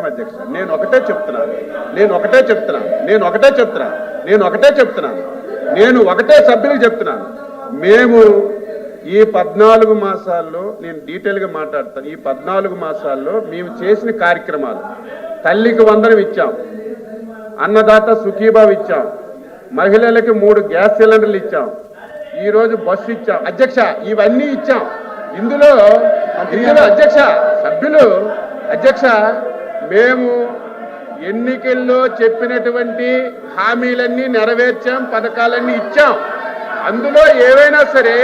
అధ్యక్ష నేను ఒకటే చెప్తున్నాను నేను ఒకటే సభ్యులకు చెప్తున్నాను. మేము ఈ 14 మాసాల్లో నేను డీటెయిల్గా మాట్లాడతాను. ఈ 14 మాసాల్లో మేము చేసిన కార్యక్రమాలు, తల్లికి వందనం ఇచ్చాం, అన్నదాత సుఖీభావ్ ఇచ్చాం, మహిళలకి 3 గ్యాస్ సిలిండర్లు ఇచ్చాం, ఈరోజు బస్సు ఇచ్చాం అధ్యక్ష, ఇవన్నీ ఇచ్చాం. ఇందులో అధ్యక్ష సభ్యులు అధ్యక్ష మేము ఎన్నికల్లో చెప్పినటువంటి హామీలన్నీ నెరవేర్చాం, పథకాలన్నీ ఇచ్చాం. అందులో ఏవైనా సరే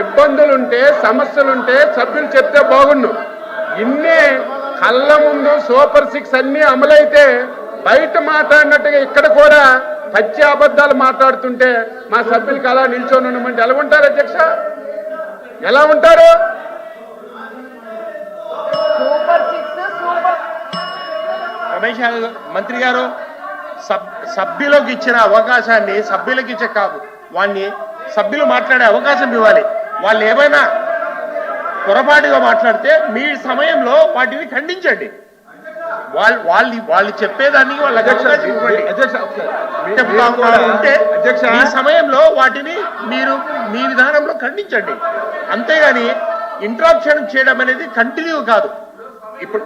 ఇబ్బందులుంటే సమస్యలుంటే సభ్యులు చెప్తే బాగుండు. ఇన్ని కళ్ళ ముందు సూపర్ 6 అన్నీ అమలైతే బయట మాట్లాడినట్టుగా ఇక్కడ కూడా పచ్చి అబద్ధాలు మాట్లాడుతుంటే మా సభ్యులకి అలా నిల్చొని ఉండమంటే ఎలా ఉంటారు అధ్యక్ష? ఎలా ఉంటారు? రమేష్ మంత్రి గారు సభ్యులకు ఇచ్చిన అవకాశాన్ని సభ్యులకు ఇచ్చే కాదు, వాడిని సభ్యులు మాట్లాడే అవకాశం ఇవ్వాలి. వాళ్ళు ఏమైనా పొరపాటుగా మాట్లాడితే మీ సమయంలో వాటిని ఖండించండి. వాళ్ళు చెప్పేదానికి వాళ్ళ ఉంటే ఈ సమయంలో వాటిని మీరు మీ విధానంలో ఖండించండి. అంతేగాని ఇంటరప్షన్ చేయడం అనేది కంటిన్యూ కాదు. ఇప్పుడు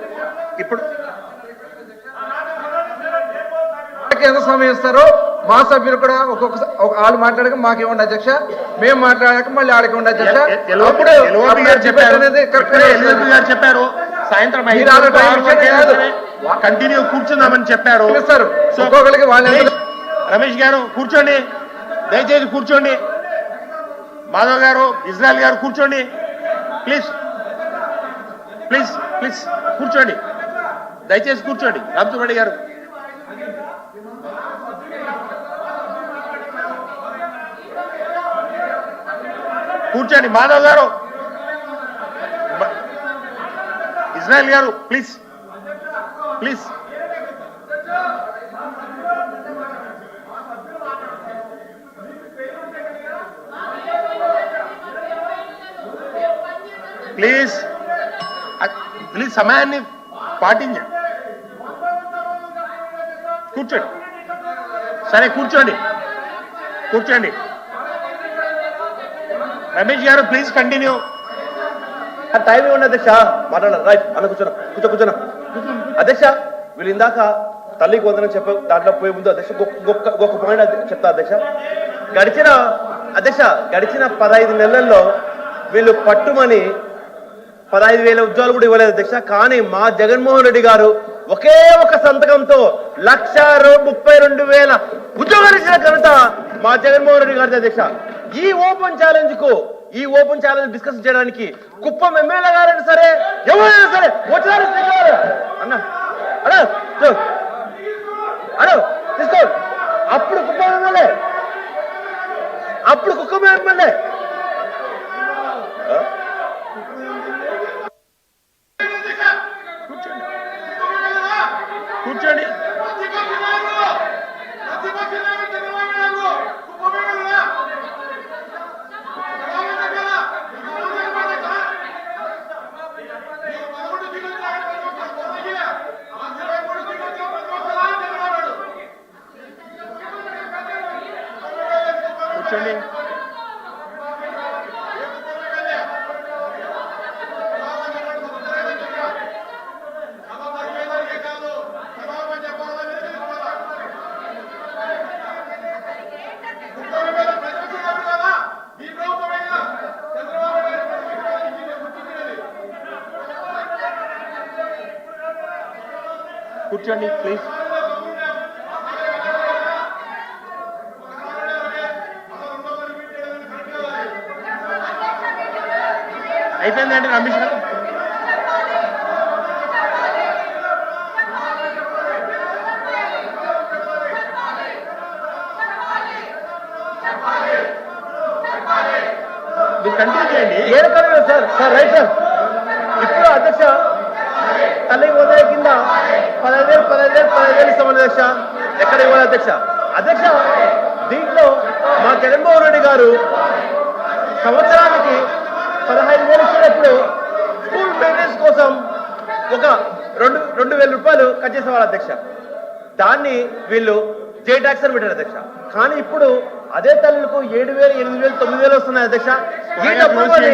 ఎంత సమయం ఇస్తారో మా సభ్యులు కూడా ఒక్కొక్క వాళ్ళు మాట్లాడక మాకేమండి అధ్యక్ష, మేము మాట్లాడాక మళ్ళీ ఆడకి ఉండే అధ్యక్ష. చెప్పారు సాయంత్రం కంటిన్యూ కూర్చుందామని చెప్పారు. ఒక్కొక్కరికి వాళ్ళు రమేష్ గారు కూర్చోండి, దయచేసి కూర్చోండి. మాధవ్ గారు, ఇజ్రాయల్ గారు కూర్చోండి ప్లీజ్ ప్లీజ్ ప్లీజ్ కూర్చోండి, దయచేసి కూర్చోండి. రామసుబ్బారెడ్డి గారు కూర్చోండి. మాధవ్ గారు, ఇజ్రాయల్ గారు ప్లీజ్ ప్లీజ్. ప్లీజ్ ప్లీజ్ సమయాన్ని పాటించండి. కూర్చోండి, సరే కూర్చోండి కూర్చోండి. రమేష్ గారు ప్లీజ్ కంటిన్యూ. టైం ఉంది అధ్యక్ష, మాట్లాడారు. రైట్ అన్న కూర్చోనా అధ్యక్ష. వీళ్ళు ఇందాక తల్లికి వందనం చెప్పారు, దాంట్లో పోయే ముందు అధ్యక్ష ఒక పాయింట్ చెప్తా అధ్యక్ష. గడిచిన 15 నెలల్లో వీళ్ళు పట్టుమని 15,000 ఉద్యోగాలు కూడా ఇవ్వలేదు అధ్యక్ష. కానీ మా జగన్మోహన్ రెడ్డి గారు ఒకే ఒక సంతకంతో 1,32,000 ఉద్యోగాలు ఇచ్చిన ఘనత మా జగన్మోహన్ రెడ్డి గారి అధ్యక్ష. ఈ ఓపెన్ ఛాలెంజ్ డిస్కస్ చేయడానికి కుప్పం ఎమ్మెల్యే గారైనా సరే ఎవరైనా సరే వచ్చారు అన్న తీసుకో. అప్పుడు కుప్పం ఎమ్మెల్యే కూర్చోండి. కూర్చోండి. కూర్చోండి ప్లీజ్. అయిపోయిందండి రమేష్ గారు. మీరు కంటిన్యూ చేయండి. Sir right sir. ఇప్పుడు అధ్యక్ష తల్లికి వందనం కింద 15,000 ఇస్తామని అధ్యక్ష. ఎక్కడ ఇవ్వాలి అధ్యక్ష? దీంట్లో మా జగన్మోహన్ రెడ్డి గారు సంవత్సరానికి 15,000 ఇచ్చినప్పుడు స్కూల్ మెయింటెనెన్స్ కోసం ఒక 2,000 రూపాయలు కట్ చేసేవాళ్ళు అధ్యక్ష. దాన్ని వీళ్ళు జే ట్యాక్స్ అని పెట్టారు అధ్యక్ష. కానీ ఇప్పుడు అదే తల్లులకు 7,000, 8,000, 9,000 వస్తున్నాయి అధ్యక్ష. ఈ డబ్బులు మరి